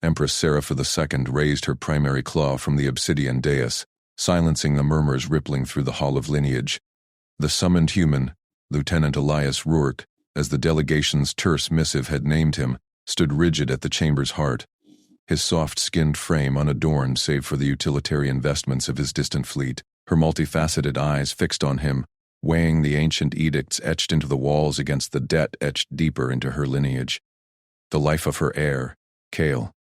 Empress Serapha II raised her primary claw from the obsidian dais, silencing the murmurs rippling through the Hall of Lineage. The summoned human, Lieutenant Elias Rourke, as the delegation's terse missive had named him, stood rigid at the chamber's heart, his soft-skinned frame unadorned save for the utilitarian vestments of his distant fleet, her multifaceted eyes fixed on him, weighing the ancient edicts etched into the walls against the debt etched deeper into her lineage. The life of her heir, Kale,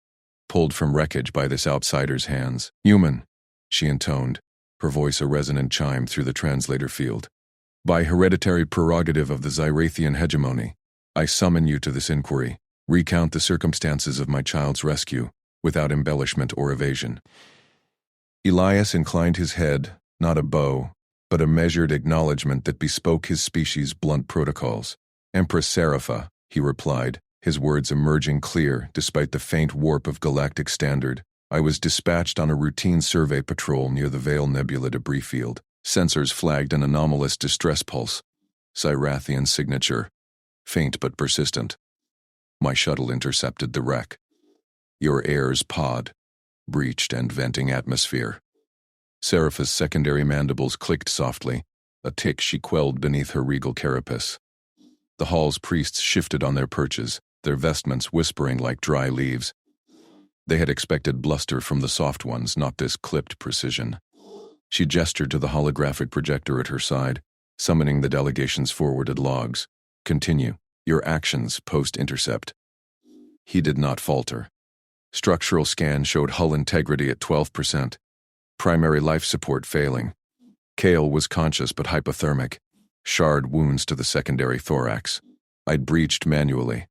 pulled from wreckage by this outsider's hands. "Human," she intoned, her voice a resonant chime through the translator field. "By hereditary prerogative of the Zyrathian hegemony, I summon you to this inquiry. Recount the circumstances of my child's rescue, without embellishment or evasion." Elias inclined his head, not a bow, but a measured acknowledgement that bespoke his species' blunt protocols. "Empress Serapha," he replied, his words emerging clear despite the faint warp of galactic standard, "I was dispatched on a routine survey patrol near the Veil Nebula debris field. Sensors flagged an anomalous distress pulse. Zyrathian signature. Faint but persistent. My shuttle intercepted the wreck. Your heir's pod. Breached and venting atmosphere." Serapha's secondary mandibles clicked softly, a tick she quelled beneath her regal carapace. The hall's priests shifted on their perches, their vestments whispering like dry leaves. They had expected bluster from the soft ones, not this clipped precision. She gestured to the holographic projector at her side, summoning the delegation's forwarded logs. "Continue. Your actions post-intercept." He did not falter. Structural scan showed hull integrity at 12%. Primary life support failing. Kale was conscious but hypothermic. Shard wounds to the secondary thorax. I'd breached manually.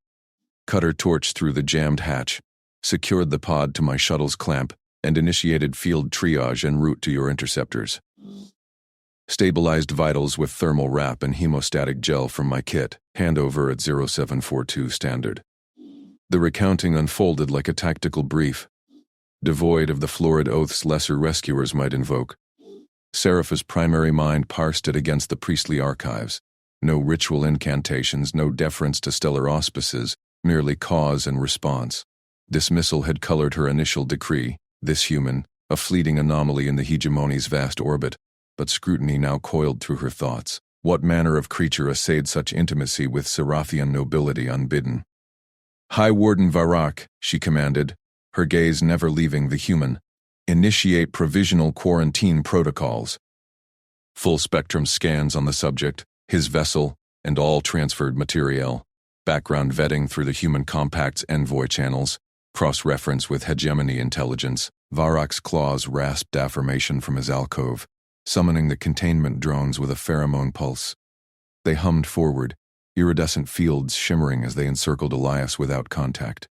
Cut her torch through the jammed hatch, secured the pod to my shuttle's clamp, and initiated field triage en route to your interceptors. Stabilized vitals with thermal wrap and hemostatic gel from my kit, handover at 0742 standard. The recounting unfolded like a tactical brief, devoid of the florid oaths lesser rescuers might invoke. Serapha's primary mind parsed it against the priestly archives. No ritual incantations, no deference to stellar auspices, merely cause and response. Dismissal had colored her initial decree, this human, a fleeting anomaly in the hegemony's vast orbit, but scrutiny now coiled through her thoughts. What manner of creature essayed such intimacy with Seraphian nobility unbidden? "High Warden Varak," she commanded, her gaze never leaving the human, "initiate provisional quarantine protocols." Full-spectrum scans on the subject, his vessel, and all transferred materiel. Background vetting through the human compact's envoy channels. Cross-reference with hegemony intelligence. Varak's claws rasped affirmation from his alcove, summoning the containment drones with a pheromone pulse. They hummed forward, iridescent fields shimmering as they encircled Elias without contact.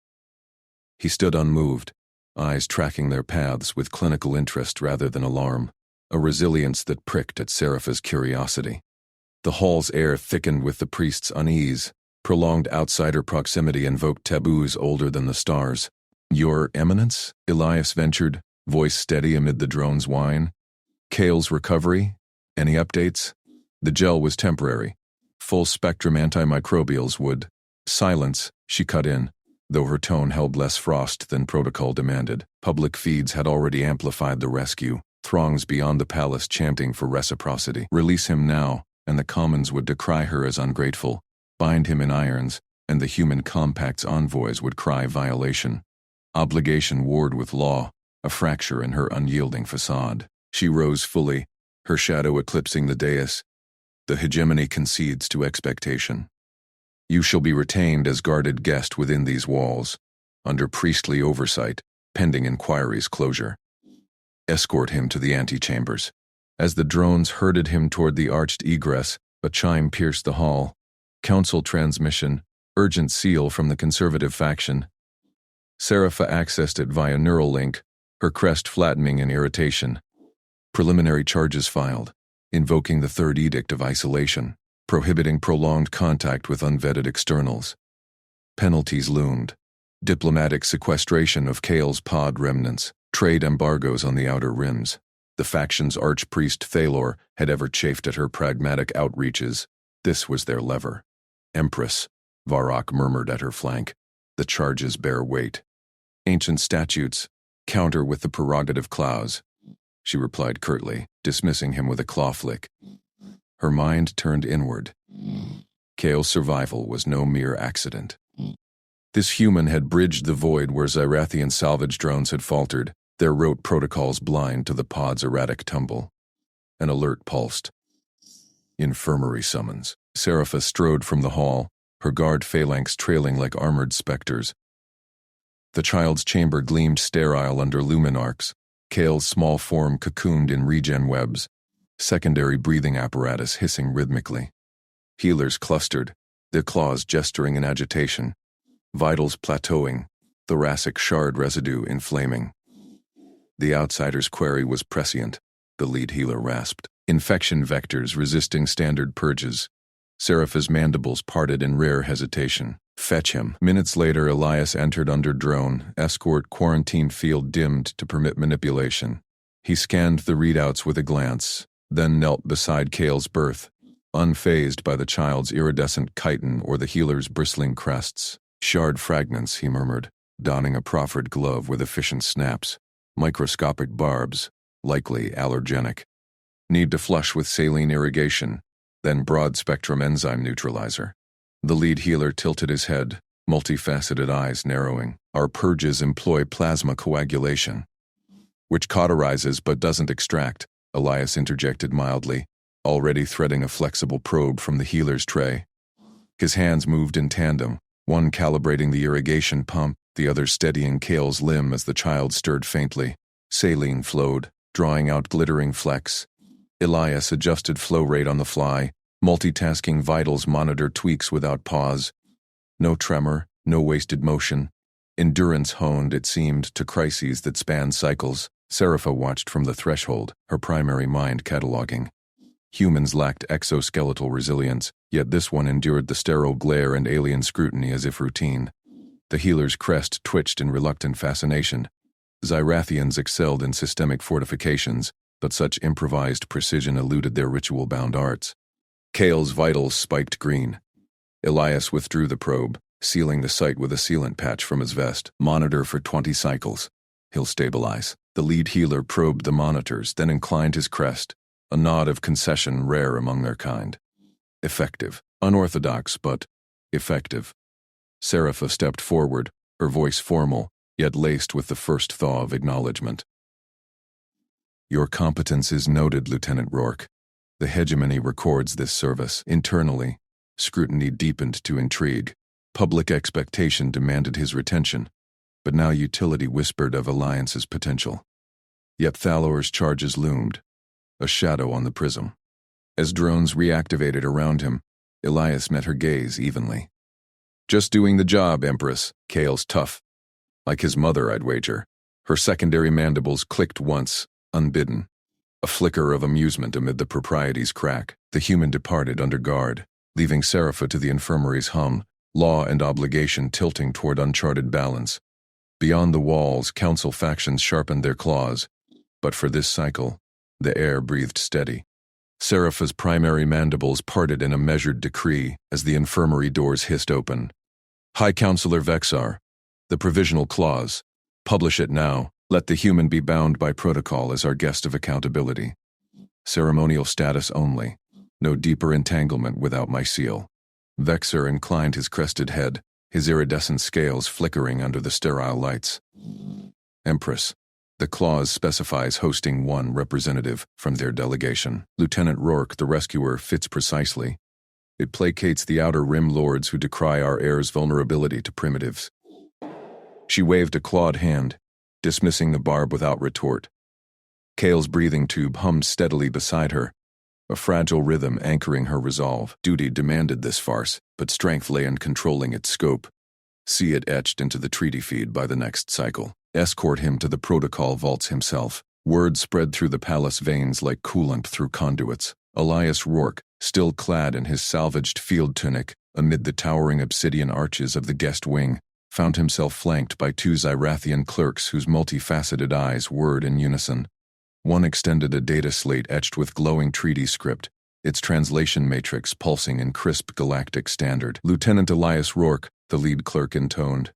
He stood unmoved, eyes tracking their paths with clinical interest rather than alarm, a resilience that pricked at Serapha's curiosity. The hall's air thickened with the priest's unease. Prolonged outsider proximity invoked taboos older than the stars. "Your Eminence?" Elias ventured, voice steady amid the drone's whine. "Kale's recovery? Any updates?" The gel was temporary. Full-spectrum antimicrobials would. "Silence," she cut in, though her tone held less frost than protocol demanded. Public feeds had already amplified the rescue, throngs beyond the palace chanting for reciprocity. Release him now, and the commons would decry her as ungrateful. Bind him in irons, and the human compact's envoys would cry violation. Obligation warred with law, a fracture in her unyielding facade. She rose fully, her shadow eclipsing the dais. The hegemony concedes to expectation. You shall be retained as guarded guest within these walls, under priestly oversight, pending inquiry's closure. Escort him to the antechambers. As the drones herded him toward the arched egress, a chime pierced the hall. Council transmission, urgent seal from the conservative faction. Serapha accessed it via neural link, her crest flattening in irritation. Preliminary charges filed, invoking the third edict of isolation, prohibiting prolonged contact with unvetted externals. Penalties loomed. Diplomatic sequestration of Kale's pod remnants, trade embargoes on the outer rims. The faction's archpriest Thalor had ever chafed at her pragmatic outreaches. This was their lever. "Empress," Varak murmured at her flank, "the charges bear weight." Ancient statutes counter with the prerogative clause, she replied curtly, dismissing him with a claw flick. Her mind turned inward. Kale's survival was no mere accident. This human had bridged the void where Zyrathian salvage drones had faltered, their rote protocols blind to the pod's erratic tumble. An alert pulsed. Infirmary summons. Serapha strode from the hall, her guard phalanx trailing like armored specters. The child's chamber gleamed sterile under lumen arcs, Kale's small form cocooned in regen webs, secondary breathing apparatus hissing rhythmically. Healers clustered, their claws gesturing in agitation, vitals plateauing, thoracic shard residue inflaming. The outsider's query was prescient, the lead healer rasped. Infection vectors resisting standard purges. Serapha's mandibles parted in rare hesitation. Fetch him. Minutes later, Elias entered under drone, escort quarantine field dimmed to permit manipulation. He scanned the readouts with a glance, then knelt beside Kale's berth, unfazed by the child's iridescent chitin or the healer's bristling crests. Shard fragments, he murmured, donning a proffered glove with efficient snaps. Microscopic barbs, likely allergenic. Need to flush with saline irrigation, then broad-spectrum enzyme neutralizer. The lead healer tilted his head, multifaceted eyes narrowing. Our purges employ plasma coagulation, which cauterizes but doesn't extract, Elias interjected mildly, already threading a flexible probe from the healer's tray. His hands moved in tandem, one calibrating the irrigation pump, the other steadying Kale's limb as the child stirred faintly. Saline flowed, drawing out glittering flecks. Elias adjusted flow rate on the fly, multitasking vitals monitor tweaks without pause. No tremor, no wasted motion. Endurance honed, it seemed, to crises that spanned cycles. Serapha watched from the threshold, her primary mind cataloging. Humans lacked exoskeletal resilience, yet this one endured the sterile glare and alien scrutiny as if routine. The healer's crest twitched in reluctant fascination. Zyrathians excelled in systemic fortifications, but such improvised precision eluded their ritual-bound arts. Kale's vitals spiked green. Elias withdrew the probe, sealing the site with a sealant patch from his vest. Monitor for 20 cycles. He'll stabilize. The lead healer probed the monitors, then inclined his crest, a nod of concession rare among their kind. Effective. Unorthodox, but effective. Serapha stepped forward, her voice formal, yet laced with the first thaw of acknowledgement. Your competence is noted, Lieutenant Rourke. The hegemony records this service. Internally, scrutiny deepened to intrigue. Public expectation demanded his retention, but now utility whispered of Alliance's potential. Yet Thalor's charges loomed, a shadow on the prism. As drones reactivated around him, Elias met her gaze evenly. Just doing the job, Empress. Kale's tough. Like his mother, I'd wager. Her secondary mandibles clicked once, unbidden. A flicker of amusement amid the propriety's crack. The human departed under guard, leaving Serapha to the infirmary's hum, law and obligation tilting toward uncharted balance. Beyond the walls, council factions sharpened their claws, but for this cycle, the air breathed steady. Serapha's primary mandibles parted in a measured decree as the infirmary doors hissed open. High Counselor Vexar, the provisional clause. Publish it now. Let the human be bound by protocol as our guest of accountability. Ceremonial status only. No deeper entanglement without my seal. Vexar inclined his crested head, his iridescent scales flickering under the sterile lights. Empress. The clause specifies hosting one representative from their delegation. Lieutenant Rourke, the rescuer, fits precisely. It placates the Outer Rim lords who decry our heir's vulnerability to primitives. She waved a clawed hand, dismissing the barb without retort. Kale's breathing tube hummed steadily beside her, a fragile rhythm anchoring her resolve. Duty demanded this farce, but strength lay in controlling its scope. See it etched into the treaty feed by the next cycle. Escort him to the protocol vaults himself. Word spread through the palace veins like coolant through conduits. Elias Rourke, still clad in his salvaged field tunic, amid the towering obsidian arches of the guest wing, found himself flanked by two Zyrathian clerks whose multifaceted eyes whirred in unison. One extended a data slate etched with glowing treaty script, its translation matrix pulsing in crisp galactic standard. Lieutenant Elias Rourke, the lead clerk intoned.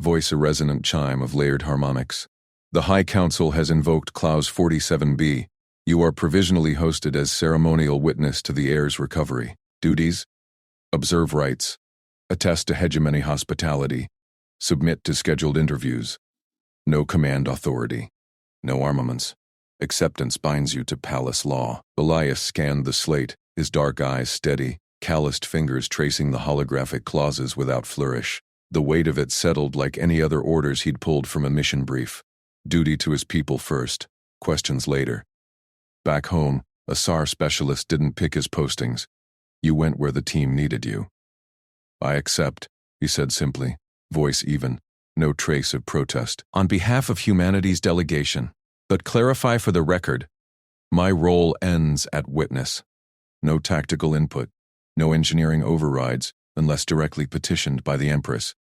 Voice a resonant chime of layered harmonics. The High Council has invoked Clause 47B. You are provisionally hosted as ceremonial witness to the heir's recovery. Duties: observe rites, attest to hegemony hospitality, submit to scheduled interviews. No command authority, no armaments. Acceptance binds you to palace law. Elias scanned the slate, his dark eyes steady, calloused fingers tracing the holographic clauses without flourish. The weight of it settled like any other orders he'd pulled from a mission brief. Duty to his people first, questions later. Back home, a SAR specialist didn't pick his postings. You went where the team needed you. I accept, he said simply, voice even, no trace of protest. On behalf of humanity's delegation, but clarify for the record, my role ends at witness. No tactical input, no engineering overrides unless directly petitioned by the Empress.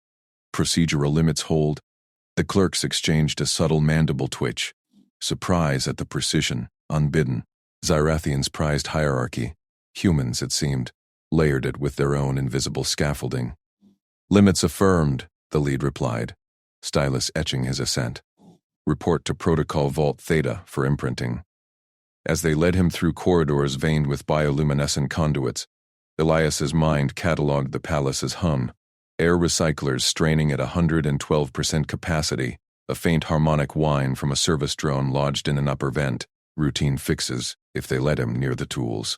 Procedural limits hold. The clerks exchanged a subtle mandible twitch. Surprise at the precision, unbidden. Zyrathians prized hierarchy. Humans, it seemed, layered it with their own invisible scaffolding. Limits affirmed, the lead replied, stylus etching his assent. Report to Protocol Vault Theta for imprinting. As they led him through corridors veined with bioluminescent conduits, Elias's mind catalogued the palace's hum. Air recyclers straining at 112% capacity, a faint harmonic whine from a service drone lodged in an upper vent, routine fixes, if they let him near the tools.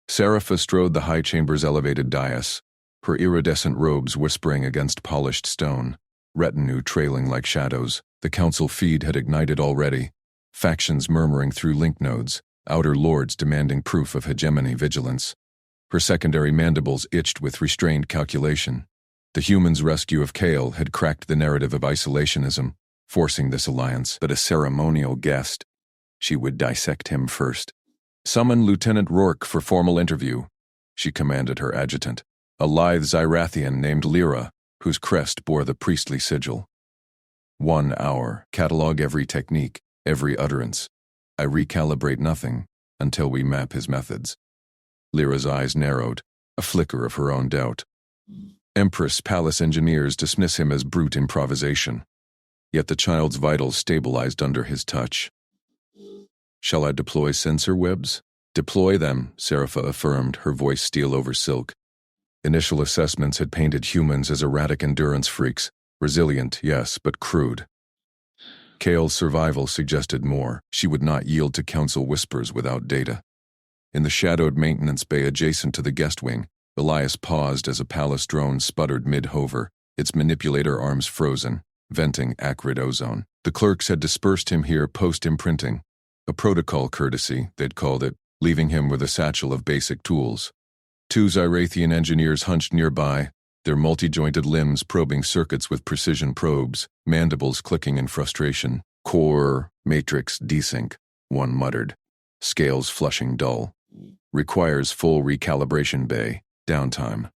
Serapha strode the high chamber's elevated dais, her iridescent robes whispering against polished stone, retinue trailing like shadows. The council feed had ignited already, factions murmuring through link nodes, outer lords demanding proof of hegemony vigilance. Her secondary mandibles itched with restrained calculation. The humans' rescue of Kale had cracked the narrative of isolationism, forcing this alliance. But a ceremonial guest. She would dissect him first. Summon Lieutenant Rourke for formal interview, she commanded her adjutant, a lithe Zyrathian named Lyra, whose crest bore the priestly sigil. 1 hour, catalog every technique, every utterance. I recalibrate nothing until we map his methods. Lyra's eyes narrowed, a flicker of her own doubt. Empress Palace engineers dismiss him as brute improvisation. Yet the child's vitals stabilized under his touch. Shall I deploy sensor webs? Deploy them, Serapha affirmed, her voice steel over silk. Initial assessments had painted humans as erratic endurance freaks, resilient, yes, but crude. Kale's survival suggested more. She would not yield to council whispers without data. In the shadowed maintenance bay adjacent to the guest wing, Elias paused as a palace drone sputtered mid-hover, its manipulator arms frozen, venting acrid ozone. The clerks had dispersed him here post-imprinting. A protocol courtesy, they'd called it, leaving him with a satchel of basic tools. 2 Zyrathian engineers hunched nearby, their multi-jointed limbs probing circuits with precision probes, mandibles clicking in frustration. Core, matrix, desync, one muttered. Scales flushing dull. Requires full recalibration bay. Downtime.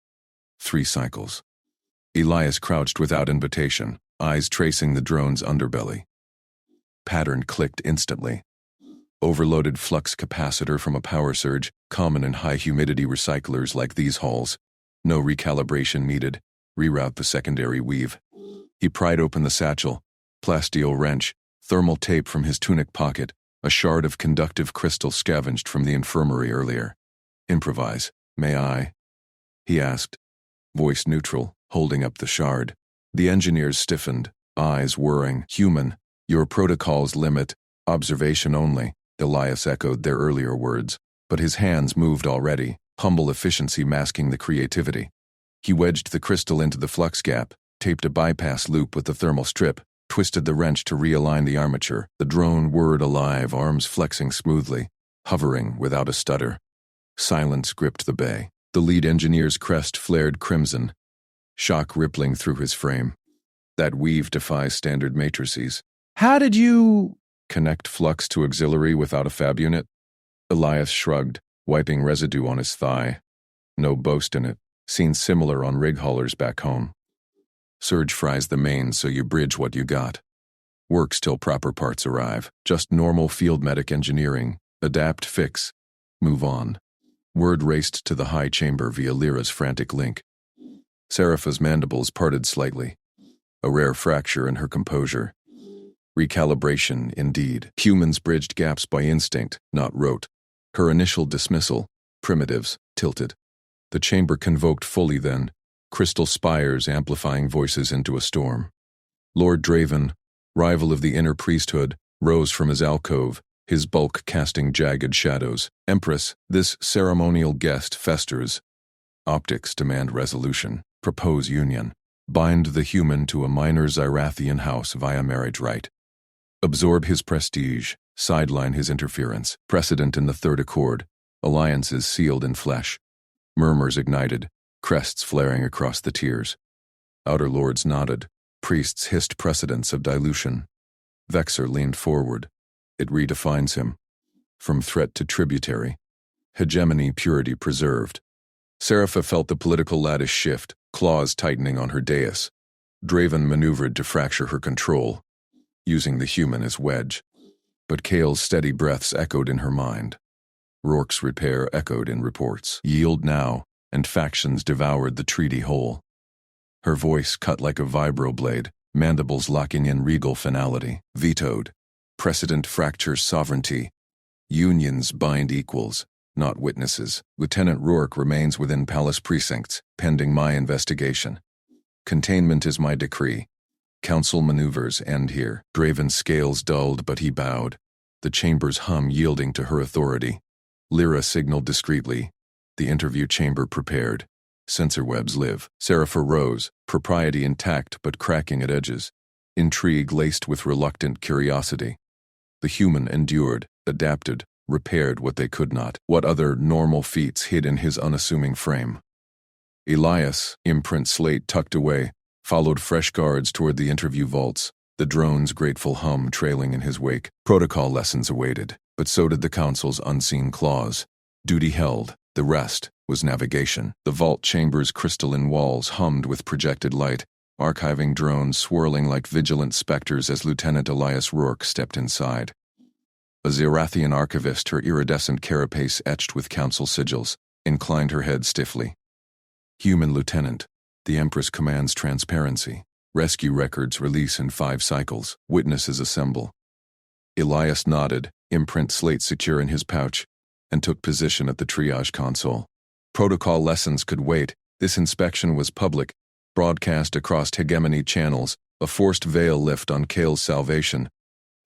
3 cycles. Elias crouched without invitation, eyes tracing the drone's underbelly. Pattern clicked instantly. Overloaded flux capacitor from a power surge, common in high-humidity recyclers like these halls. No recalibration needed. Reroute the secondary weave. He pried open the satchel. Plasteel wrench, thermal tape from his tunic pocket, a shard of conductive crystal scavenged from the infirmary earlier. Improvise. May I? He asked. Voice neutral, holding up the shard. The engineers stiffened, eyes whirring. Human, your protocols limit, observation only. Elias echoed their earlier words, but his hands moved already, humble efficiency masking the creativity. He wedged the crystal into the flux gap, taped a bypass loop with the thermal strip, twisted the wrench to realign the armature. The drone whirred alive, arms flexing smoothly, hovering without a stutter. Silence gripped the bay. The lead engineer's crest flared crimson, shock rippling through his frame. That weave defies standard matrices. How did you connect flux to auxiliary without a fab unit? Elias shrugged, wiping residue on his thigh. No boast in it, seen similar on rig haulers back home. Surge fries the mains so you bridge what you got. Works till proper parts arrive. Just normal field medic engineering. Adapt, fix, move on. Word raced to the high chamber via Lyra's frantic link. Serapha's mandibles parted slightly. a rare fracture in her composure. Recalibration, indeed. Humans bridged gaps by instinct, not rote. Her initial dismissal, primitives, tilted. The chamber convoked fully then, crystal spires amplifying voices into a storm. Lord Draven, rival of the inner priesthood, rose from his alcove, his bulk casting jagged shadows. Empress, this ceremonial guest festers. Optics demand resolution. Propose union. Bind the human to a minor Zyrathian house via marriage rite. Absorb his prestige, sideline his interference. Precedent in the third accord. Alliances sealed in flesh. Murmurs ignited, crests flaring across the tiers. Outer lords nodded. Priests hissed precedents of dilution. Vexer leaned forward. It redefines him. From threat to tributary. Hegemony purity preserved. Serapha felt the political lattice shift, claws tightening on her dais. Draven maneuvered to fracture her control, using the human as wedge. But Kale's steady breaths echoed in her mind. Rourke's repair echoed in reports. Yield now, and factions devoured the treaty whole. Her voice cut like a vibroblade, mandibles locking in regal finality. Vetoed. Precedent fractures sovereignty. Unions bind equals, not witnesses. Lieutenant Rourke remains within palace precincts, pending my investigation. Containment is my decree. Council maneuvers end here. Draven's scales dulled, but he bowed, the chamber's hum yielding to her authority. Lyra signaled discreetly. The interview chamber prepared. Sensor webs live. Serapha rose, propriety intact but cracking at edges. Intrigue laced with reluctant curiosity. The human endured, adapted, repaired what they could not. What other normal feats hid in his unassuming frame? Elias, imprint slate tucked away, followed fresh guards toward the interview vaults, the drone's grateful hum trailing in his wake. Protocol lessons awaited, but so did the council's unseen claws. Duty held, the rest was navigation. The vault chamber's crystalline walls hummed with projected light, archiving drones swirling like vigilant specters as Lieutenant Elias Rourke stepped inside. A Zyrathian archivist, her iridescent carapace etched with council sigils, inclined her head stiffly. Human Lieutenant, the Empress commands transparency. Rescue records release in 5 cycles. Witnesses assemble. Elias nodded, imprint slate secure in his pouch, and took position at the triage console. Protocol lessons could wait. This inspection was public, broadcast across hegemony channels, a forced veil lift on Kale's salvation.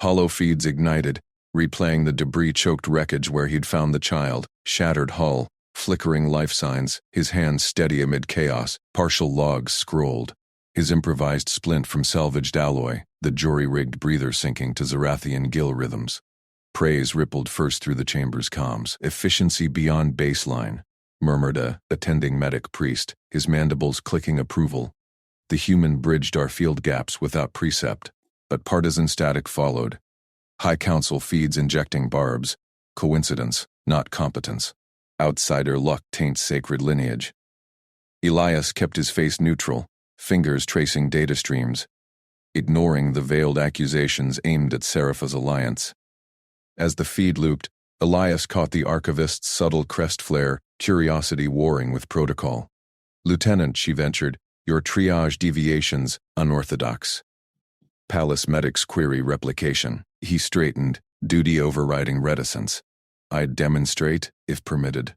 Hollow feeds ignited, replaying the debris-choked wreckage where he'd found the child. Shattered hull, flickering life signs, his hands steady amid chaos, partial logs scrolled. His improvised splint from salvaged alloy, the jury-rigged breather syncing to Zyrathian gill rhythms. Praise rippled first through the chamber's comms. Efficiency beyond baseline, murmured a attending medic priest, his mandibles clicking approval. The human bridged our field gaps without precept, but partisan static followed. High Council feeds injecting barbs. Coincidence, not competence. Outsider luck taints sacred lineage. Elias kept his face neutral, fingers tracing data streams, ignoring the veiled accusations aimed at Serapha's alliance. As the feed looped, Elias caught the archivist's subtle crest flare, curiosity warring with protocol. Lieutenant, she ventured, your triage deviations, unorthodox. Palace medic's query replication. He straightened, duty overriding reticence. I'd demonstrate, if permitted.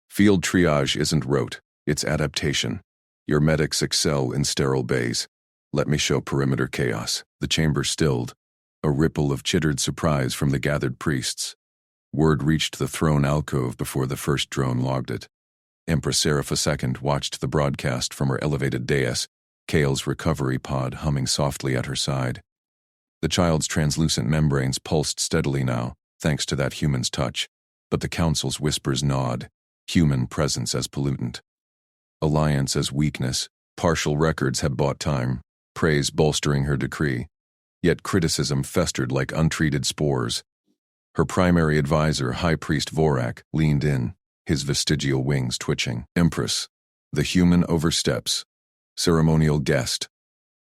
Field triage isn't rote, it's adaptation. Your medics excel in sterile bays. Let me show perimeter chaos. The chamber stilled, a ripple of chittered surprise from the gathered priests. Word reached the throne alcove before the first drone logged it. Empress Serapha II watched the broadcast from her elevated dais, Kale's recovery pod humming softly at her side. The child's translucent membranes pulsed steadily now, thanks to that human's touch, but the council's whispers gnawed, human presence as pollutant. Alliance as weakness, partial records had bought time, praise bolstering her decree. Yet criticism festered like untreated spores. Her primary advisor, High Priest Vorak, leaned in, his vestigial wings twitching. Empress, the human oversteps. Ceremonial guest,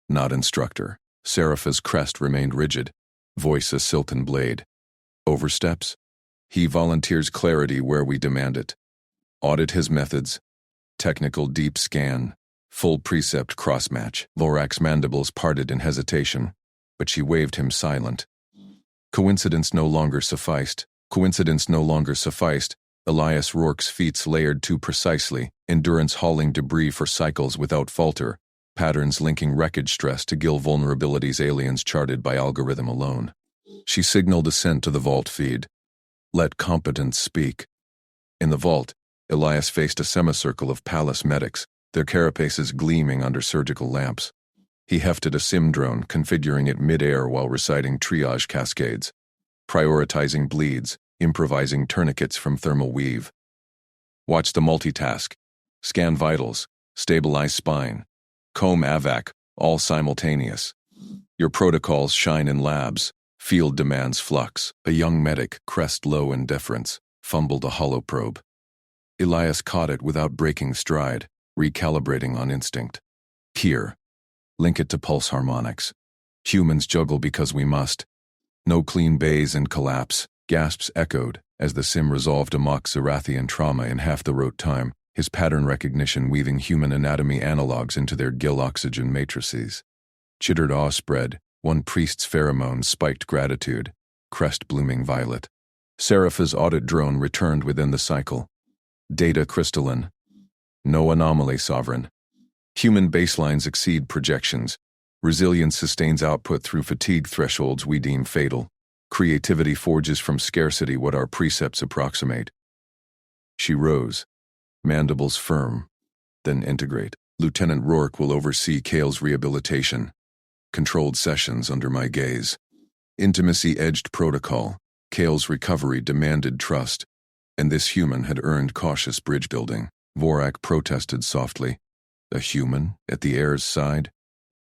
not instructor. Serapha's crest remained rigid, voice a silken blade. Oversteps? He volunteers clarity where we demand it. Audit his methods. Technical deep scan. Full precept cross-match. Vorak's mandibles parted in hesitation, but she waved him silent. Coincidence no longer sufficed. Elias Rourke's feats layered too precisely, endurance hauling debris for cycles without falter, patterns linking wreckage stress to gill vulnerabilities aliens charted by algorithm alone. She signaled assent to the vault feed. Let competence speak. In the vault, Elias faced a semicircle of palace medics, their carapaces gleaming under surgical lamps. He hefted a sim drone, configuring it mid-air while reciting triage cascades, prioritizing bleeds, improvising tourniquets from thermal weave. Watch the multitask. Scan vitals, stabilize spine, comb AVAC, all simultaneous. Your protocols shine in labs, field demands flux. A young medic, crest low in deference, fumbled a holoprobe. Elias caught it without breaking stride, recalibrating on instinct. Here. Link it to pulse harmonics. Humans juggle because we must. No clean bays and collapse. Gasps echoed as the sim resolved a mock Zerathian trauma in half the rote time, his pattern recognition weaving human anatomy analogs into their gill oxygen matrices. Chittered awe spread, one priest's pheromones spiked gratitude, crest blooming violet. Serapha's audit drone returned within the cycle. Data crystalline. No anomaly sovereign. Human baselines exceed projections. Resilience sustains output through fatigue thresholds we deem fatal. Creativity forges from scarcity what our precepts approximate. She rose, mandibles firm, then integrate. Lieutenant Rourke will oversee Kale's rehabilitation. Controlled sessions under my gaze. Intimacy-edged protocol. Kale's recovery demanded trust, and this human had earned cautious bridge building. Vorak protested softly. A human at the heir's side?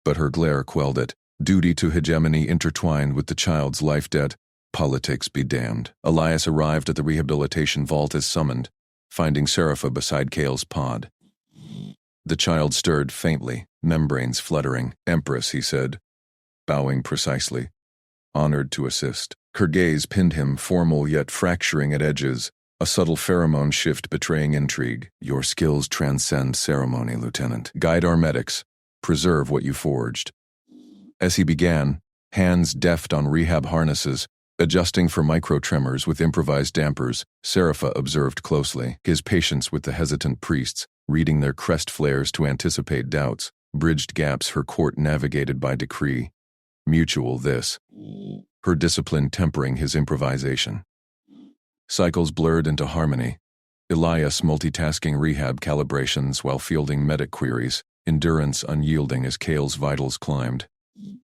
But her glare quelled it. Duty to hegemony intertwined with the child's life debt. Politics be damned. Elias arrived at the rehabilitation vault as summoned, finding Serapha beside Kale's pod. The child stirred faintly, membranes fluttering. Empress, he said, bowing precisely. Honored to assist. Her gaze pinned him, formal yet fracturing at edges, a subtle pheromone shift betraying intrigue. Your skills transcend ceremony, Lieutenant. Guide our medics. Preserve what you forged. As he began, hands deft on rehab harnesses, adjusting for micro-tremors with improvised dampers, Serapha observed closely, his patience with the hesitant priests, reading their crest flares to anticipate doubts, bridged gaps her court navigated by decree. Mutual this. Her discipline tempering his improvisation. Cycles blurred into harmony. Elias multitasking rehab calibrations while fielding medic queries, endurance unyielding as Kale's vitals climbed.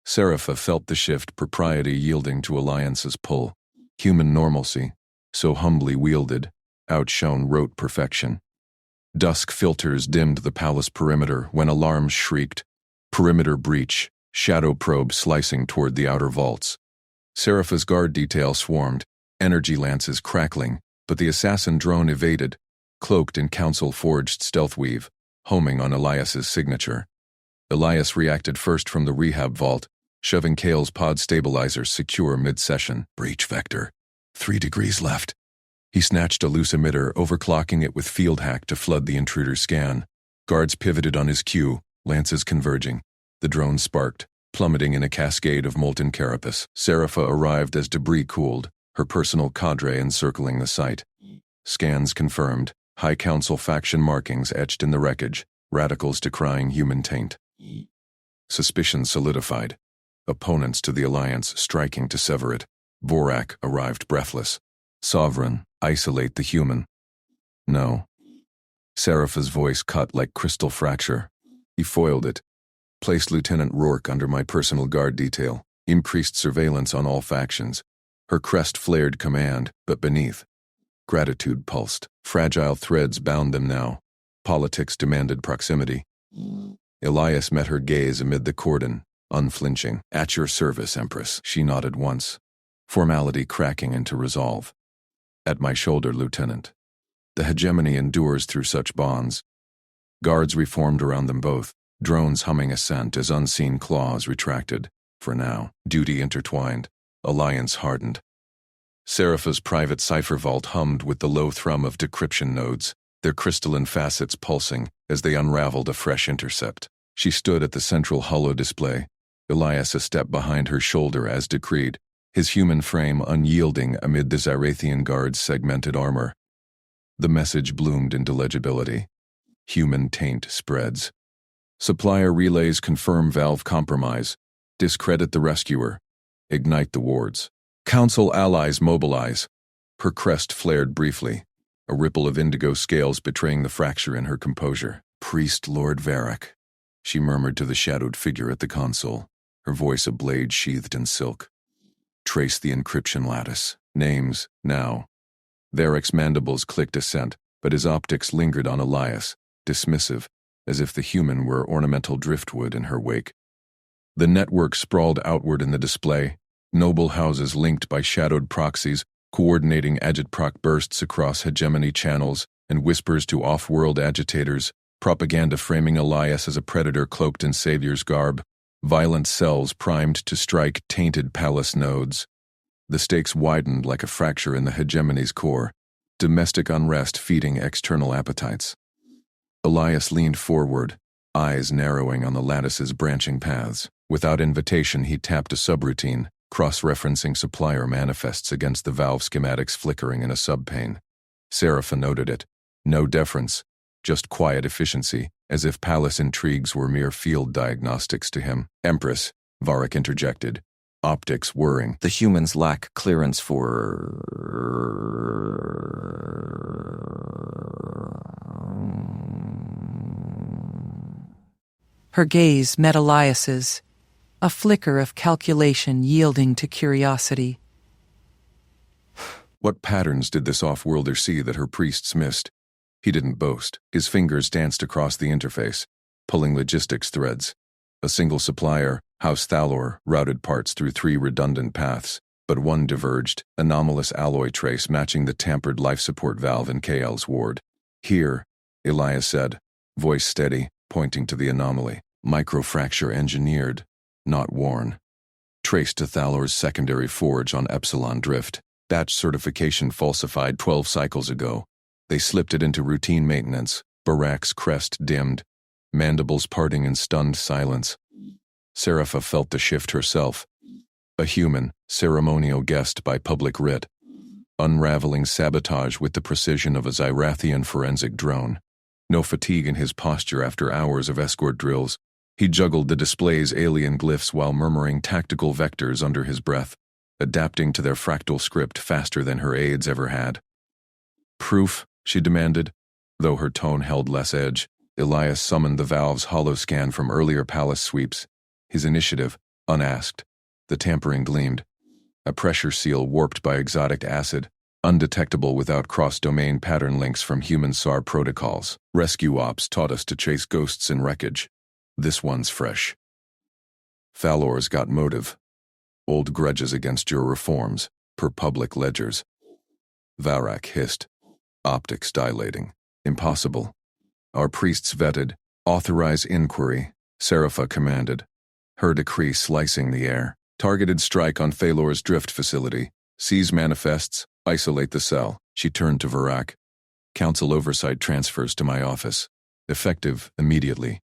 Serapha felt the shift, propriety yielding to Alliance's pull. Human normalcy, so humbly wielded, outshone rote perfection. Dusk filters dimmed the palace perimeter when alarms shrieked. Perimeter breach, shadow probe slicing toward the outer vaults. Serapha's guard detail swarmed, energy lances crackling, but the assassin drone evaded, cloaked in council-forged stealth weave, homing on Elias's signature. Elias reacted first from the rehab vault, shoving Kale's pod stabilizer secure mid-session. Breach vector. 3 degrees left. He snatched a loose emitter, overclocking it with field hack to flood the intruder's scan. Guards pivoted on his cue, lances converging. The drone sparked, plummeting in a cascade of molten carapace. Serapha arrived as debris cooled, her personal cadre encircling the site. Scans confirmed, High Council faction markings etched in the wreckage, radicals decrying human taint. Suspicion solidified. Opponents to the Alliance striking to sever it. Vorak arrived breathless. Sovereign, isolate the human. No. Serapha's voice cut like crystal fracture. He foiled it. Placed Lieutenant Rourke under my personal guard detail. Increased surveillance on all factions. Her crest flared command, but beneath. Gratitude pulsed. Fragile threads bound them now. Politics demanded proximity. Elias met her gaze amid the cordon, unflinching. At your service, Empress. She nodded once. Formality cracking into resolve. At my shoulder, Lieutenant. The hegemony endures through such bonds. Guards reformed around them both, drones humming assent as unseen claws retracted. For now, duty intertwined, alliance hardened. Serapha's private cipher vault hummed with the low thrum of decryption nodes, their crystalline facets pulsing, as they unraveled a fresh intercept. She stood at the central holo display, Elias a step behind her shoulder as decreed, his human frame unyielding amid the Zyrathian guard's segmented armor. The message bloomed into legibility. Human taint spreads. Supplier relays confirm valve compromise. Discredit the rescuer. Ignite the wards. Council allies mobilize. Her crest flared briefly, a ripple of indigo scales betraying the fracture in her composure. Priest Lord Varric, she murmured to the shadowed figure at the console, her voice a blade sheathed in silk. Trace the encryption lattice. Names, now. Varric's mandibles clicked assent, but his optics lingered on Elias, dismissive, as if the human were ornamental driftwood in her wake. The network sprawled outward in the display, noble houses linked by shadowed proxies, coordinating agitproc bursts across hegemony channels and whispers to off-world agitators, propaganda framing Elias as a predator cloaked in savior's garb, violent cells primed to strike tainted palace nodes. The stakes widened like a fracture in the hegemony's core, domestic unrest feeding external appetites. Elias leaned forward, eyes narrowing on the lattice's branching paths. Without invitation, he tapped a subroutine, cross-referencing supplier manifests against the valve schematics flickering in a subpane. Serapha noted it. No deference, just quiet efficiency, as if palace intrigues were mere field diagnostics to him. Empress, Varric interjected, optics whirring. The humans lack clearance for... Her gaze met Elias's, a flicker of calculation yielding to curiosity. What patterns did this off-worlder see that her priests missed? He didn't boast. His fingers danced across the interface, pulling logistics threads. A single supplier, House Thalor, routed parts through 3 redundant paths, but one diverged, anomalous alloy trace matching the tampered life support valve in KL's ward. Here, Elias said, voice steady, pointing to the anomaly. Microfracture engineered, not worn. Traced to Thalor's secondary forge on Epsilon Drift. Batch certification falsified 12 cycles ago. They slipped it into routine maintenance. Varric's crest dimmed, mandibles parting in stunned silence. Serapha felt the shift herself. A human, ceremonial guest by public writ. Unraveling sabotage with the precision of a Zyrathian forensic drone. No fatigue in his posture after hours of escort drills. He juggled the display's alien glyphs while murmuring tactical vectors under his breath, adapting to their fractal script faster than her aides ever had. Proof, she demanded, though her tone held less edge. Elias summoned the valve's holoscan from earlier palace sweeps, his initiative, unasked. The tampering gleamed. A pressure seal warped by exotic acid, undetectable without cross-domain pattern links from human SAR protocols. Rescue ops taught us to chase ghosts in wreckage. This one's fresh. Thalor's got motive. Old grudges against your reforms, per public ledgers. Varric hissed, optics dilating. Impossible. Our priests vetted. Authorize inquiry, Serapha commanded. Her decree slicing the air. Targeted strike on Thalor's drift facility. Seize manifests, isolate the cell. She turned to Varric. Council oversight transfers to my office. Effective immediately.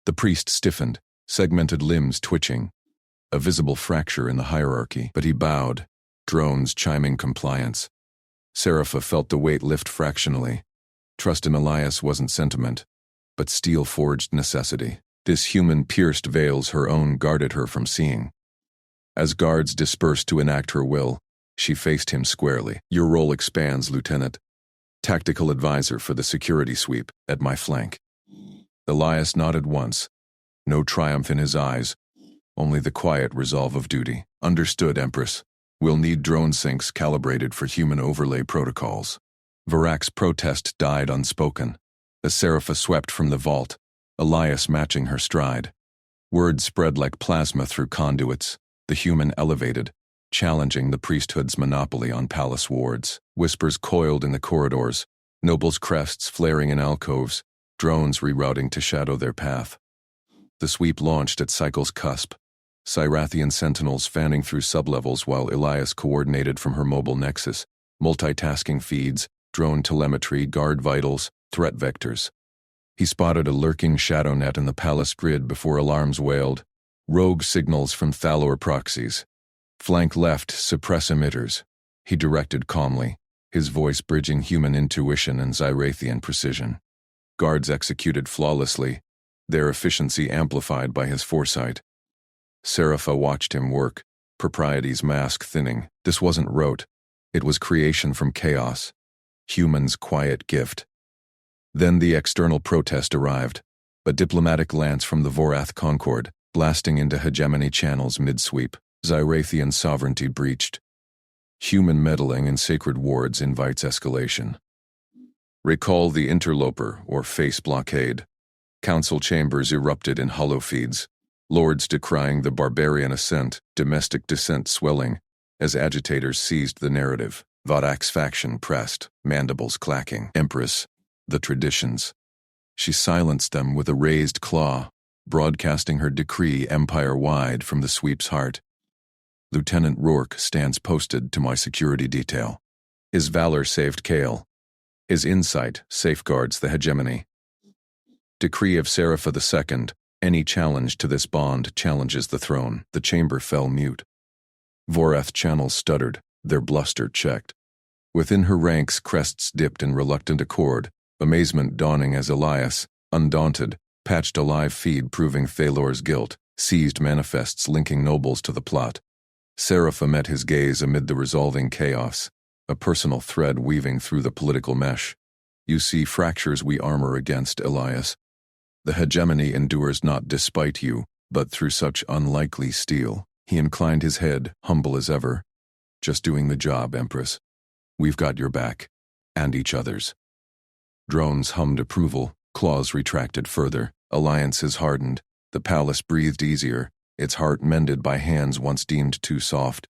The priest stiffened, segmented limbs twitching. A visible fracture in the hierarchy, but he bowed, drones chiming compliance. Serapha felt the weight lift fractionally. Trust in Elias wasn't sentiment, but steel-forged necessity. This human pierced veils her own guarded her from seeing. As guards dispersed to enact her will, she faced him squarely. Your role expands, Lieutenant. Tactical advisor for the security sweep, at my flank. Elias nodded once. No triumph in his eyes, only the quiet resolve of duty. Understood, Empress. We'll need drone syncs calibrated for human overlay protocols. Varric's protest died unspoken. As Serapha swept from the vault, Elias matching her stride. Word spread like plasma through conduits. The human elevated, challenging the priesthood's monopoly on palace wards. Whispers coiled in the corridors, nobles' crests flaring in alcoves, drones rerouting to shadow their path. The sweep launched at cycle's cusp, Cyrathian sentinels fanning through sublevels while Elias coordinated from her mobile nexus, multitasking feeds, drone telemetry, guard vitals, threat vectors. He spotted a lurking shadow net in the palace grid before alarms wailed. Rogue signals from Thalor proxies. Flank left, suppress emitters. He directed calmly, his voice bridging human intuition and Zyrathian precision. Guards executed flawlessly, their efficiency amplified by his foresight. Serapha watched him work, propriety's mask thinning. This wasn't rote. It was creation from chaos. Human's quiet gift. Then the external protest arrived, a diplomatic lance from the Vorath Concord, blasting into hegemony channels mid-sweep. Zyrathian sovereignty breached. Human meddling in sacred wards invites escalation. Recall the interloper or face blockade. Council chambers erupted in hollow feeds, lords decrying the barbarian ascent, domestic dissent swelling, as agitators seized the narrative. Vodak's faction pressed, mandibles clacking. Empress, the traditions. She silenced them with a raised claw, broadcasting her decree empire-wide from the sweep's heart. Lieutenant Rourke stands posted to my security detail. His valor saved Kale. His insight safeguards the hegemony. Decree of Serapha II, any challenge to this bond challenges the throne. The chamber fell mute. Vorath channels stuttered, their bluster checked. Within her ranks crests dipped in reluctant accord, amazement dawning as Elias, undaunted, patched a live feed proving Thalor's guilt, seized manifests linking nobles to the plot. Serapha met his gaze amid the resolving chaos, a personal thread weaving through the political mesh. You see fractures we armor against, Elias. The hegemony endures not despite you, but through such unlikely steel. He inclined his head, humble as ever. Just doing the job, Empress. We've got your back. And each other's. Drones hummed approval, claws retracted further, alliances hardened. The palace breathed easier, its heart mended by hands once deemed too soft.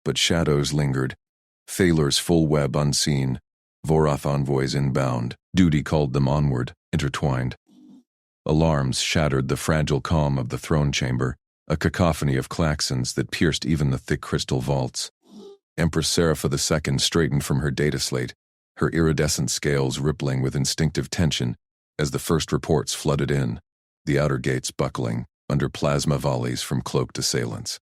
But shadows lingered. Thalor's full web unseen. Vorath envoys inbound. Duty called them onward, intertwined. Alarms shattered the fragile calm of the throne chamber, a cacophony of klaxons that pierced even the thick crystal vaults. Empress Serapha II straightened from her data slate, her iridescent scales rippling with instinctive tension as the first reports flooded in, the outer gates buckling under plasma volleys from cloaked assailants.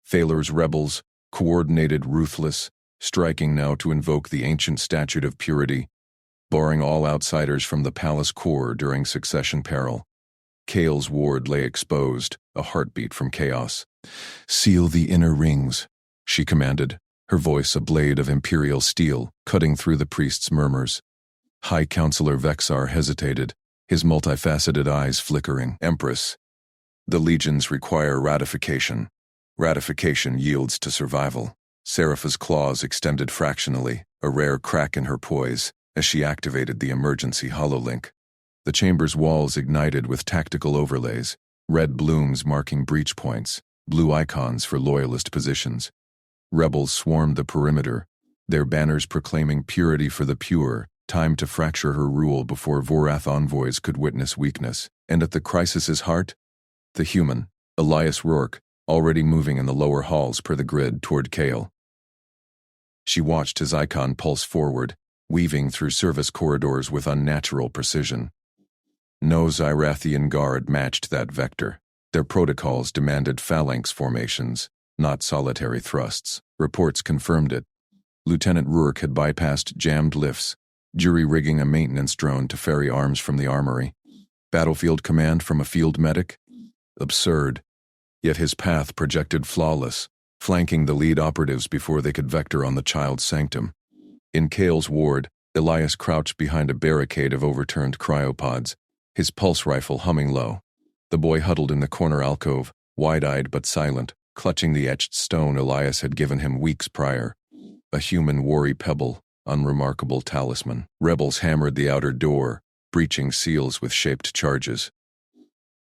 Thalor's rebels, coordinated, ruthless, striking now to invoke the ancient statute of purity, barring all outsiders from the palace core during succession peril. Kale's ward lay exposed, a heartbeat from chaos. "Seal the inner rings," she commanded, her voice a blade of imperial steel, cutting through the priest's murmurs. High Counselor Vexar hesitated, his multifaceted eyes flickering. "Empress, the legions require ratification. Ratification yields to survival." Serapha's claws extended fractionally, a rare crack in her poise, as she activated the emergency hololink. The chamber's walls ignited with tactical overlays, red blooms marking breach points, blue icons for loyalist positions. Rebels swarmed the perimeter, their banners proclaiming purity for the pure, time to fracture her rule before Vorath envoys could witness weakness. And at the crisis's heart, the human, Elias Rourke, already moving in the lower halls per the grid toward Kale. She watched his icon pulse forward, weaving through service corridors with unnatural precision. No Zyrathian guard matched that vector. Their protocols demanded phalanx formations, not solitary thrusts. Reports confirmed it. Lieutenant Rourke had bypassed jammed lifts, jury-rigging a maintenance drone to ferry arms from the armory. Battlefield command from a field medic? Absurd. Yet his path projected flawless, flanking the lead operatives before they could vector on the child's sanctum. In Kale's ward, Elias crouched behind a barricade of overturned cryopods, his pulse rifle humming low. The boy huddled in the corner alcove, wide-eyed but silent, clutching the etched stone Elias had given him weeks prior. A human worry pebble, unremarkable talisman. Rebels hammered the outer door, breaching seals with shaped charges.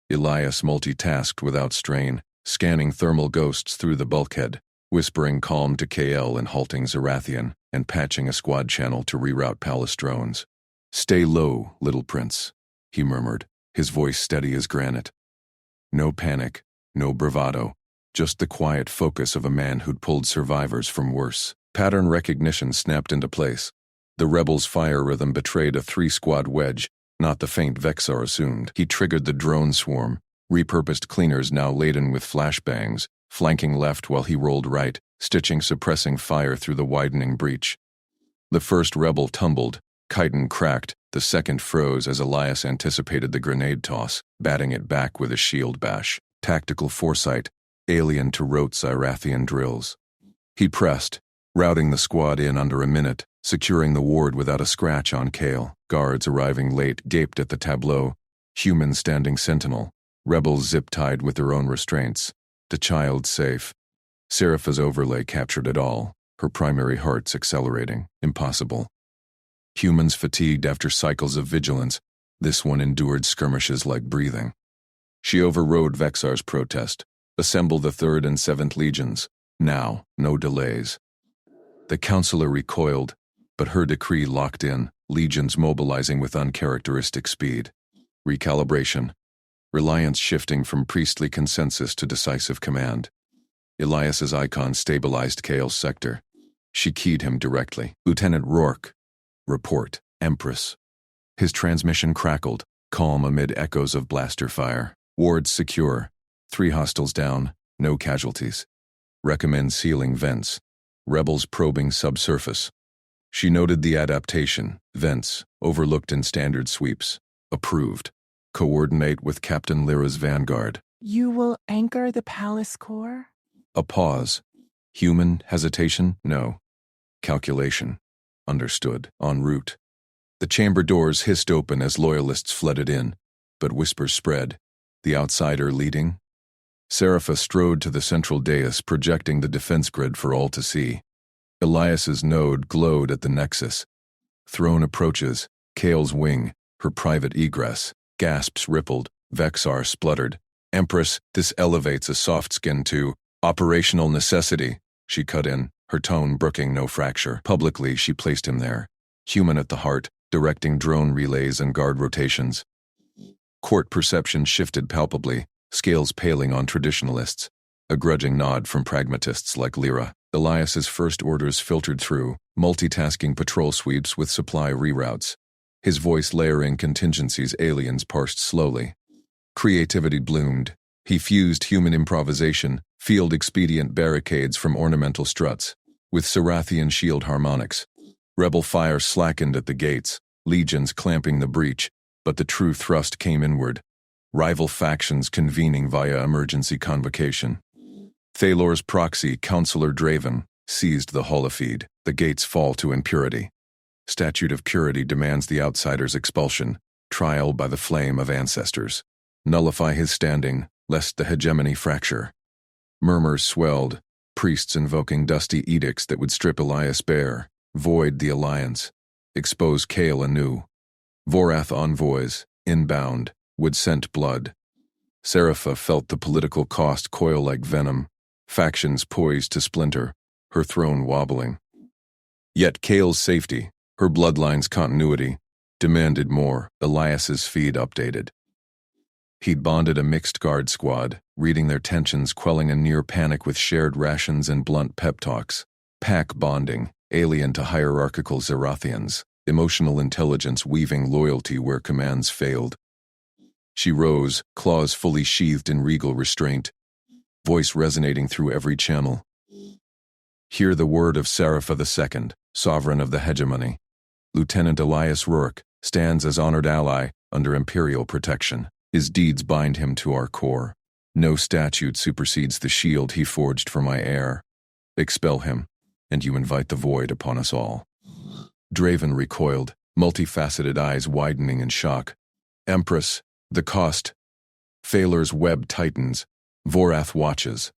Elias multitasked without strain, scanning thermal ghosts through the bulkhead, whispering calm to KL in halting Zarathian, and patching a squad channel to reroute palace drones. "Stay low, little prince," he murmured, his voice steady as granite. No panic, no bravado, just the quiet focus of a man who'd pulled survivors from worse. Pattern recognition snapped into place. The rebels' fire rhythm betrayed a three-squad wedge, Not the faint Vexar assumed. He triggered the drone swarm, repurposed cleaners now laden with flashbangs, flanking left while he rolled right, stitching suppressing fire through the widening breach. The first rebel tumbled, chitin cracked, the second froze as Elias anticipated the grenade toss, batting it back with a shield bash. Tactical foresight, alien to rote Zyrathian drills. He pressed, routing the squad in under a minute, securing the ward without a scratch on Kale. Guards arriving late gaped at the tableau, humans standing sentinel, rebels zip-tied with their own restraints. The child safe. Serapha's overlay captured it all, her primary hearts accelerating. Impossible. Humans fatigued after cycles of vigilance, this one endured skirmishes like breathing. She overrode Vexar's protest. Assemble the 3rd and 7th Legions. Now, no delays. The counselor recoiled, but her decree locked in, legions mobilizing with uncharacteristic speed. Recalibration. Reliance shifting from priestly consensus to decisive command. Elias's icon stabilized Kale's sector. She keyed him directly. Lieutenant Rourke. Report. Empress. His transmission crackled, calm amid echoes of blaster fire. Wards secure. 3 hostiles down, no casualties. Recommend sealing vents. Rebels probing subsurface. She noted the adaptation. Vents, overlooked in standard sweeps. Approved. Coordinate with Captain Lyra's vanguard. You will anchor the palace core? A pause. Human hesitation? No. Calculation. Understood. En route. The chamber doors hissed open as loyalists flooded in, but whispers spread. The outsider leading? Serapha strode to the central dais, projecting the defense grid for all to see. Elias's node glowed at the nexus. Throne approaches, Kale's wing, her private egress. Gasps rippled, Vexar spluttered. Empress, this elevates a soft skin to operational necessity, she cut in, her tone brooking no fracture. Publicly, she placed him there. Human at the heart, directing drone relays and guard rotations. Court perception shifted palpably, scales paling on traditionalists. A grudging nod from pragmatists like Lyra. Elias's first orders filtered through, multitasking patrol sweeps with supply reroutes. His voice layering contingencies aliens parsed slowly. Creativity bloomed. He fused human improvisation, field expedient barricades from ornamental struts, with Sarathian shield harmonics. Rebel fire slackened at the gates, legions clamping the breach, but the true thrust came inward. Rival factions convening via emergency convocation. Thalor's proxy, Counselor Draven, seized the holofeed. The gates fall to impurity. Statute of Purity demands the outsider's expulsion, trial by the flame of ancestors. Nullify his standing, lest the hegemony fracture. Murmurs swelled, priests invoking dusty edicts that would strip Elias bare, void the alliance, expose Kale anew. Vorath envoys, inbound, would scent blood. Serapha felt the political cost coil like venom, factions poised to splinter, her throne wobbling. Yet Kale's safety, her bloodline's continuity, demanded more. Elias's feed updated. He'd bonded a mixed guard squad, reading their tensions, quelling a near panic with shared rations and blunt pep talks. Pack bonding, alien to hierarchical Zarathians, emotional intelligence weaving loyalty where commands failed. She rose, claws fully sheathed in regal restraint, voice resonating through every channel. Hear the word of Serapha II, sovereign of the hegemony. Lieutenant Elias Rourke stands as honored ally under imperial protection. His deeds bind him to our core. No statute supersedes the shield he forged for my heir. Expel him, and you invite the void upon us all. Draven recoiled, multifaceted eyes widening in shock. Empress, the cost. Thalor's web tightens. Vorath watches.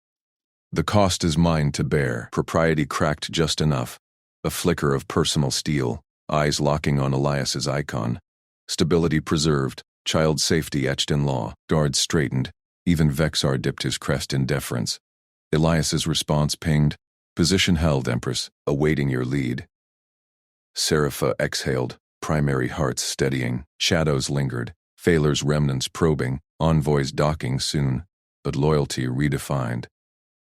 The cost is mine to bear. Propriety cracked just enough. A flicker of personal steel, eyes locking on Elias's icon. Stability preserved, child safety etched in law. Guards straightened. Even Vexar dipped his crest in deference. Elias's response pinged. Position held, Empress, awaiting your lead. Serapha exhaled, primary hearts steadying. Shadows lingered. Thalor's remnants probing, envoys docking soon, but loyalty redefined.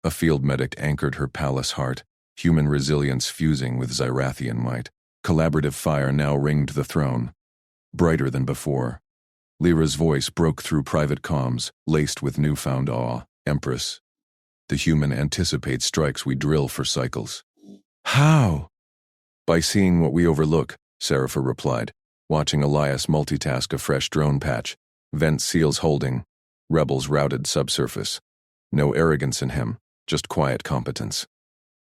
A field medic anchored her palace heart, human resilience fusing with Zyrathian might. Collaborative fire now ringed the throne. brighter than before. Lyra's voice broke through private comms, laced with newfound awe. Empress, the human anticipates strikes we drill for cycles. How? By seeing what we overlook, Serapha replied, watching Elias multitask a fresh drone patch, vent seals holding, rebels routed subsurface. No arrogance in him, just quiet competence.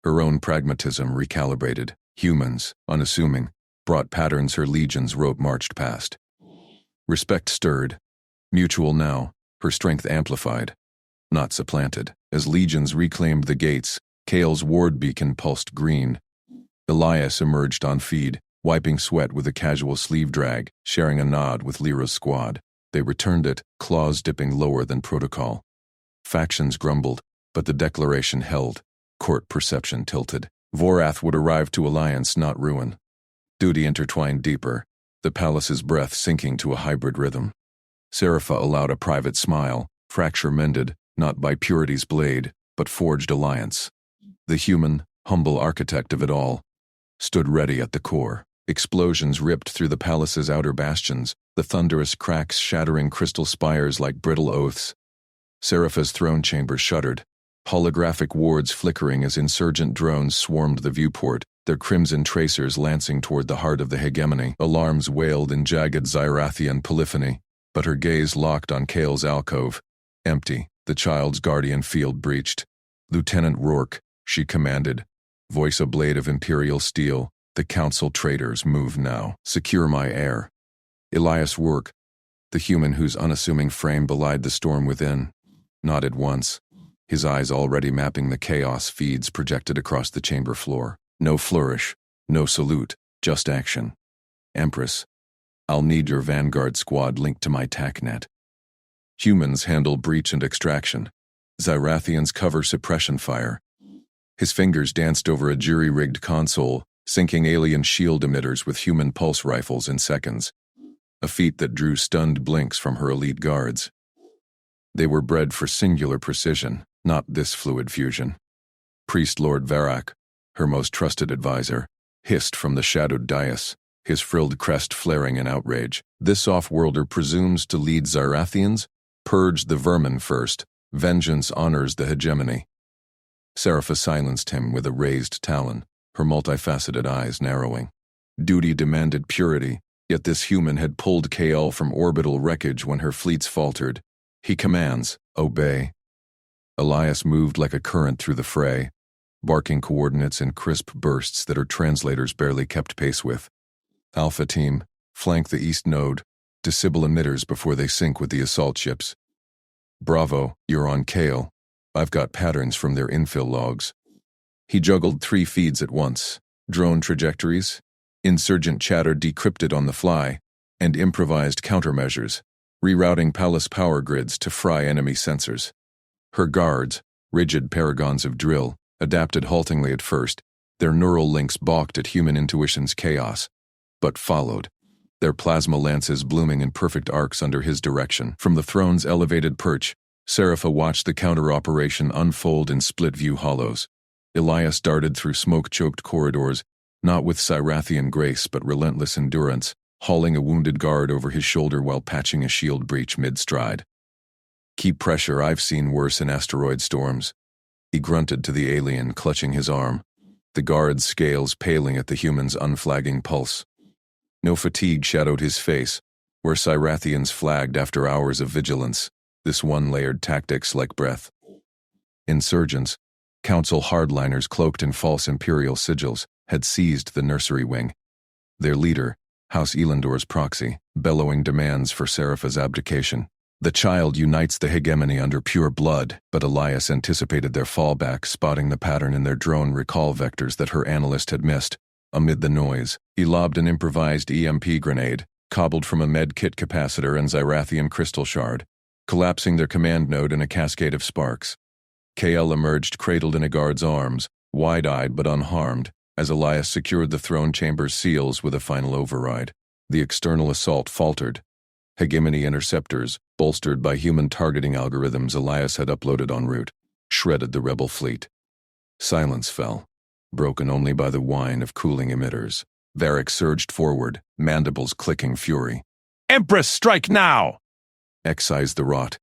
Her own pragmatism recalibrated, humans, unassuming, brought patterns her legions rote marched past. Respect stirred. Mutual now, her strength amplified. Not supplanted. As legions reclaimed the gates, Kale's ward beacon pulsed green. Elias emerged on feed, wiping sweat with a casual sleeve drag, sharing a nod with Lyra's squad. They returned it, claws dipping lower than protocol. Factions grumbled, but the declaration held. Court perception tilted. Vorath would arrive to alliance, not ruin. Duty intertwined deeper, the palace's breath sinking to a hybrid rhythm. Serapha allowed a private smile, fracture mended, not by purity's blade, but forged alliance. The human, humble architect of it all, stood ready at the core. Explosions ripped through the palace's outer bastions, the thunderous cracks shattering crystal spires like brittle oaths. Serapha's throne chamber shuddered, holographic wards flickering as insurgent drones swarmed the viewport, their crimson tracers lancing toward the heart of the hegemony. Alarms wailed in jagged Zyrathian polyphony, but her gaze locked on Kale's alcove. Empty, the child's guardian field breached. Lieutenant Rourke, she commanded, voice a blade of imperial steel. The council traitors move now. Secure my heir. Elias Rourke, the human whose unassuming frame belied the storm within, nodded once, his eyes already mapping the chaos feeds projected across the chamber floor. No flourish, no salute, just action. Empress, I'll need your vanguard squad linked to my TACnet. Humans handle breach and extraction. Zyrathians cover suppression fire. His fingers danced over a jury-rigged console, syncing alien shield emitters with human pulse rifles in seconds. A feat that drew stunned blinks from her elite guards. They were bred for singular precision, not this fluid fusion. Priest Lord Varak, her most trusted advisor, hissed from the shadowed dais, his frilled crest flaring in outrage. This off-worlder presumes to lead Zyrathians? Purge the vermin first. Vengeance honors the hegemony. Serapha silenced him with a raised talon, her multifaceted eyes narrowing. Duty demanded purity, yet this human had pulled KL from orbital wreckage when her fleets faltered. He commands, obey. Elias moved like a current through the fray, barking coordinates in crisp bursts that her translators barely kept pace with. Alpha Team, flank the east node, disable emitters before they sync with the assault ships. Bravo, you're on Kale. I've got patterns from their infill logs. He juggled 3 feeds at once, drone trajectories, insurgent chatter decrypted on the fly, and improvised countermeasures, rerouting palace power grids to fry enemy sensors. Her guards, rigid paragons of drill, adapted haltingly at first, their neural links balked at human intuition's chaos, but followed, their plasma lances blooming in perfect arcs under his direction. From the throne's elevated perch, Serapha watched the counter-operation unfold in split-view hollows. Elias darted through smoke-choked corridors, not with Cyrathian grace but relentless endurance, hauling a wounded guard over his shoulder while patching a shield breach mid-stride. Keep pressure, I've seen worse in asteroid storms. He grunted to the alien, clutching his arm, the guard's scales paling at the human's unflagging pulse. No fatigue shadowed his face, where Cyrathians flagged after hours of vigilance, this one-layered tactics like breath. Insurgents, council hardliners cloaked in false imperial sigils, had seized the nursery wing. Their leader, House Elandor's proxy, bellowing demands for Serapha's abdication. The child unites the hegemony under pure blood, but Elias anticipated their fallback, spotting the pattern in their drone recall vectors that her analyst had missed. Amid the noise, he lobbed an improvised EMP grenade, cobbled from a med kit capacitor and Zyrathian crystal shard, collapsing their command node in a cascade of sparks. KL emerged cradled in a guard's arms, wide-eyed but unharmed, as Elias secured the throne chamber's seals with a final override. The external assault faltered. Hegemony interceptors, bolstered by human targeting algorithms Elias had uploaded en route, shredded the rebel fleet. Silence fell, broken only by the whine of cooling emitters. Varric surged forward, mandibles clicking fury. Empress, strike now! Excise the rot.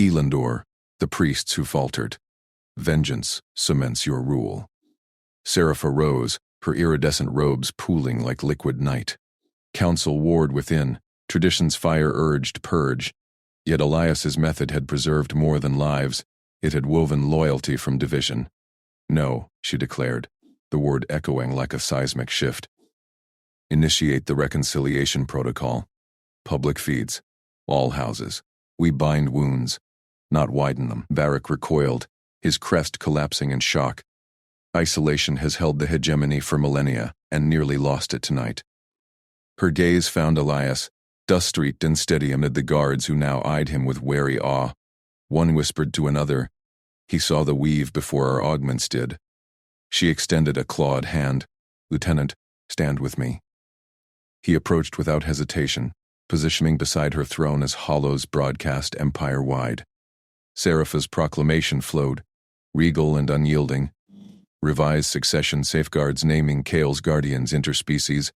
Elendor, the priests who faltered. Vengeance cements your rule. Serapha rose, her iridescent robes pooling like liquid night. Council warred within, tradition's fire urged purge. Yet Elias's method had preserved more than lives, it had woven loyalty from division. No, she declared, the word echoing like a seismic shift. Initiate the reconciliation protocol. Public feeds. All houses. We bind wounds, not widen them. Varric recoiled, his crest collapsing in shock. Isolation has held the hegemony for millennia, and nearly lost it tonight. Her gaze found Elias, dust-streaked and steady amid the guards who now eyed him with wary awe. One whispered to another. He saw the weave before our augments did. She extended a clawed hand. Lieutenant, stand with me. He approached without hesitation, positioning beside her throne as hollows broadcast empire-wide. Serapha's proclamation flowed, regal and unyielding. Revised succession safeguards naming Kale's guardians interspecies,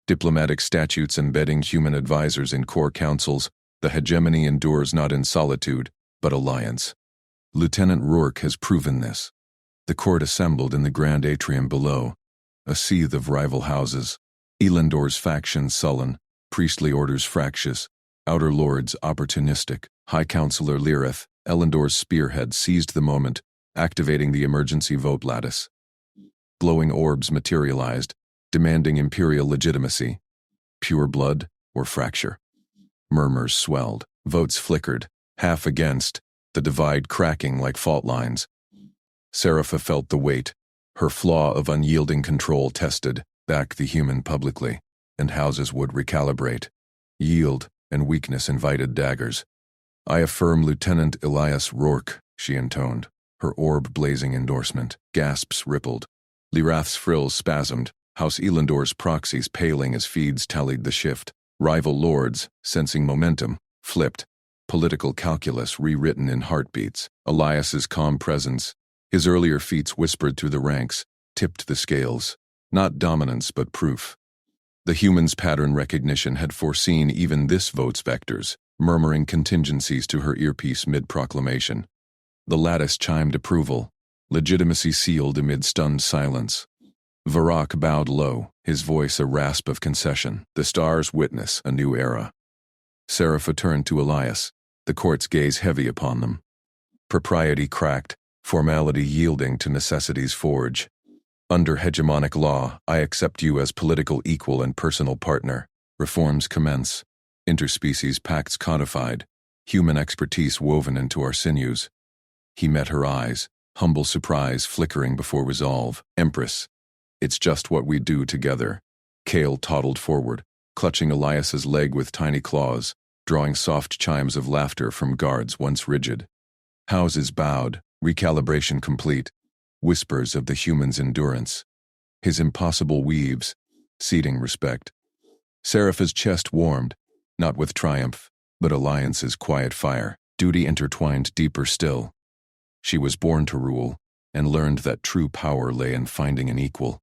diplomatic statutes embedding human advisors in core councils. The hegemony endures not in solitude, but alliance. Lieutenant Rourke has proven this. The court assembled in the grand atrium below, a seethe of rival houses. Elendor's faction sullen, priestly orders fractious, outer lords opportunistic. High Counselor Lirith, Elendor's spearhead, seized the moment, activating the emergency vote lattice. Glowing orbs materialized, demanding imperial legitimacy. Pure blood or fracture? Murmurs swelled, votes flickered, half against, the divide cracking like fault lines. Serapha felt the weight, her flaw of unyielding control tested, back the human publicly, and houses would recalibrate. Yield and weakness invited daggers. I affirm Lieutenant Elias Rourke, she intoned, her orb blazing endorsement. Gasps rippled. Lirath's frills spasmed, House Elendor's proxies paling as feeds tallied the shift. Rival lords, sensing momentum, flipped. Political calculus rewritten in heartbeats. Elias's calm presence, his earlier feats whispered through the ranks, tipped the scales. Not dominance, but proof. The human's pattern recognition had foreseen even this vote's vectors, murmuring contingencies to her earpiece mid-proclamation. The lattice chimed approval, legitimacy sealed amid stunned silence. Varrock bowed low, his voice a rasp of concession. The stars witness a new era. Serapha turned to Elias, the court's gaze heavy upon them. Propriety cracked, formality yielding to necessity's forge. Under hegemonic law, I accept you as political equal and personal partner. Reforms commence. Interspecies pacts codified. Human expertise woven into our sinews. He met her eyes, humble surprise flickering before resolve. Empress, it's just what we do together. Kale toddled forward, clutching Elias's leg with tiny claws, drawing soft chimes of laughter from guards once rigid. Houses bowed, recalibration complete. Whispers of the human's endurance. His impossible weaves, seeding respect. Serapha's chest warmed, not with triumph, but alliance's quiet fire. Duty intertwined deeper still. She was born to rule, and learned that true power lay in finding an equal.